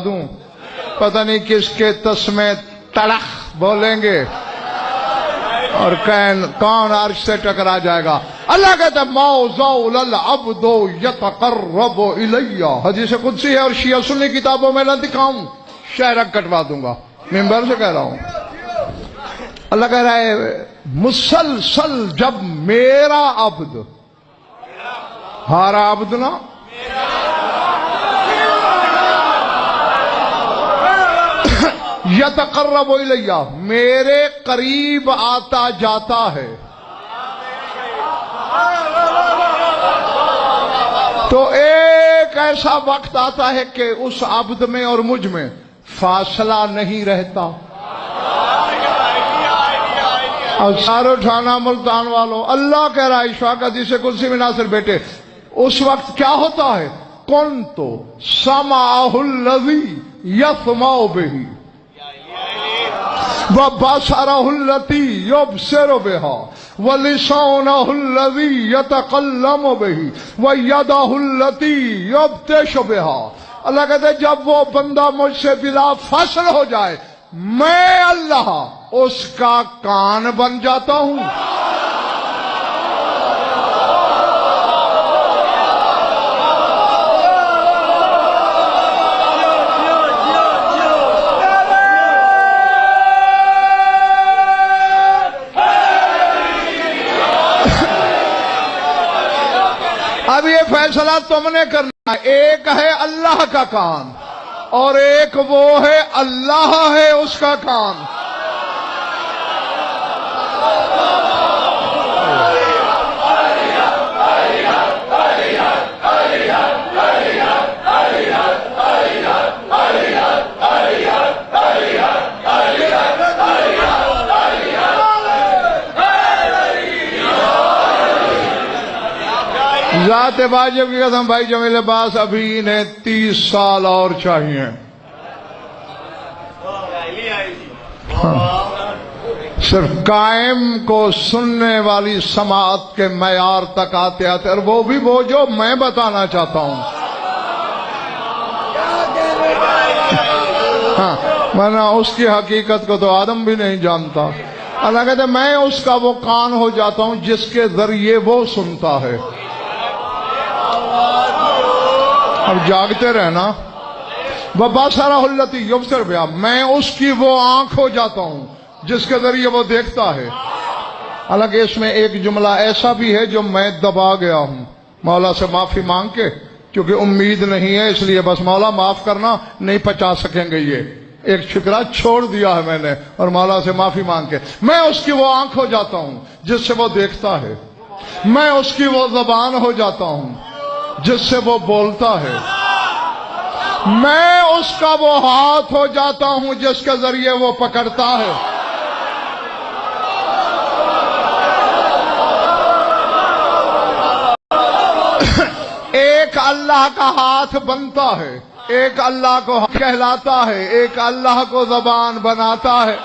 دوں پتہ نہیں کس کے تسمے تڑخ بولیں گے اور کون عرش سے ٹکرا جائے گا. اللہ کہتا ہے موضوع العبد یتقرب الی. حدیث قدسی ہے اور شیعہ سنی کتابوں میں نہ دکھاؤں شہرک کٹوا دوں گا. ممبر سے کہہ رہا ہوں. اللہ کہہ رہا ہے مسلسل جب میرا عبد ہارا عبد نا یتقرب الیہ میرے قریب آتا جاتا ہے تو ایک ایسا وقت آتا ہے کہ اس عبد میں اور مجھ میں فاصلہ نہیں رہتا. اور سارو اٹھانا ملتان والوں اللہ کہہ رہا ہے اشفاق حدیث قدسی میں ناصر بیٹے اس وقت کیا ہوتا ہے کنت سمعہ الذی یسمع بہ وبصرہ الذی یبصر بہا ولسانہ الذی یتکلم بہ ویدہ الذی یبطش بہا. اللہ کہتے ہیں جب وہ بندہ مجھ سے بلا فاصل ہو جائے میں اللہ اس کا کان بن جاتا ہوں. اب یہ فیصلہ تم نے کرنا ہے. ایک ہے اللہ کا کان اور ایک وہ ہے اللہ ہے اس کا کان. ذات واجب کی قسم بھائی جمیل عباس ابھی انہیں 30 سال اور چاہیے. صرف قائم کو سننے والی سماعت کے معیار تک آتے آتے اور وہ بھی وہ جو میں بتانا چاہتا ہوں. ہاں ورنہ اس کی حقیقت کو تو آدم بھی نہیں جانتا. اللہ کہتے میں اس کا وہ کان ہو جاتا ہوں جس کے ذریعے وہ سنتا ہے. اب جاگتے رہنا. وبصرہ الذی یبصر بہا میں اس کی وہ آنکھ ہو جاتا ہوں جس کے ذریعے وہ دیکھتا ہے. حالانکہ اس میں ایک جملہ ایسا بھی ہے جو میں دبا گیا ہوں مولا سے معافی مانگ کے کیونکہ امید نہیں ہے اس لیے بس مولا معاف کرنا نہیں پچا سکیں گے. یہ ایک شکرہ چھوڑ دیا ہے میں نے اور مولا سے معافی مانگ کے میں اس کی وہ آنکھ ہو جاتا ہوں جس سے وہ دیکھتا ہے. میں اس کی وہ زبان ہو جاتا ہوں جس سے وہ بولتا ہے. میں اس کا وہ ہاتھ ہو جاتا ہوں جس کے ذریعے وہ پکڑتا ہے. ایک اللہ کا ہاتھ بنتا ہے ایک اللہ کو کہلاتا ہے ایک اللہ کو زبان بناتا ہے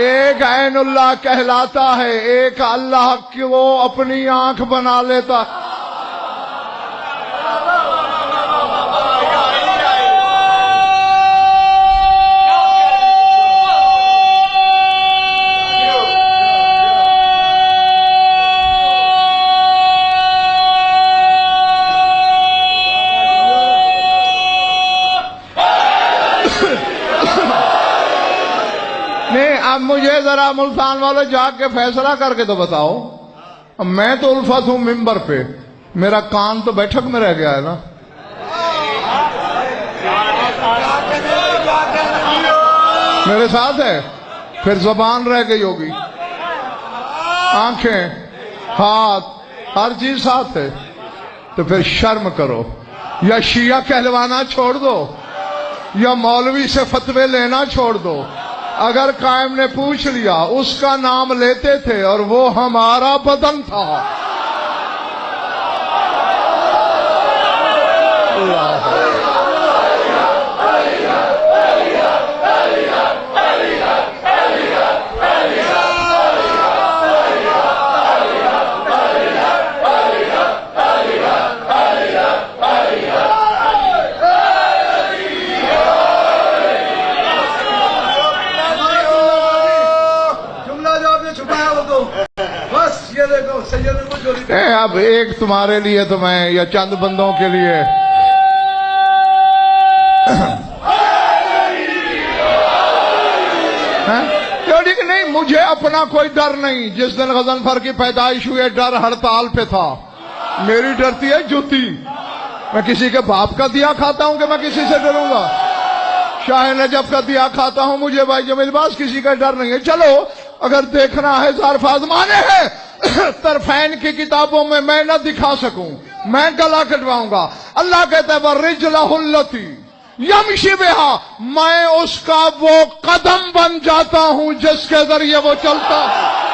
ایک عین اللہ کہلاتا ہے ایک اللہ کو اپنی آنکھ بنا لیتا ہے. اب مجھے ذرا ملتان والے جاگ کے فیصلہ کر کے تو بتاؤ. اب میں تو الفت ہوں ممبر پہ میرا کان تو بیٹھک میں رہ گیا ہے نا. میرے ساتھ ہے پھر زبان رہ گئی ہوگی آنکھیں ہاتھ ہر چیز ساتھ ہے. تو پھر شرم کرو یا شیعہ کہلوانا چھوڑ دو یا مولوی سے فتوے لینا چھوڑ دو. اگر قائم نے پوچھ لیا اس کا نام لیتے تھے اور وہ ہمارا بدن تھا. اب ایک تمہارے لیے تو میں یا چند بندوں کے لیے نہیں، مجھے اپنا کوئی ڈر نہیں. جس دن غضنفر کی پیدائش ہوئی ڈر ہڑتال پہ تھا. میری ڈرتی ہے جوتی. میں کسی کے باپ کا دیا کھاتا ہوں کہ میں کسی سے ڈروں گا؟ شاہ نجف کا دیا کھاتا ہوں، مجھے بھائی جمیل باز کسی کا ڈر نہیں ہے. چلو اگر دیکھنا ہے ظرف آزمانے ہیں طرفین کی کتابوں میں نہ دکھا سکوں، میں گلا کٹواؤں گا. اللہ کہتا ہے وَرِجْلَهُ الَّتِي یمشی بہا، میں اس کا وہ قدم بن جاتا ہوں جس کے ذریعے وہ چلتا ہے.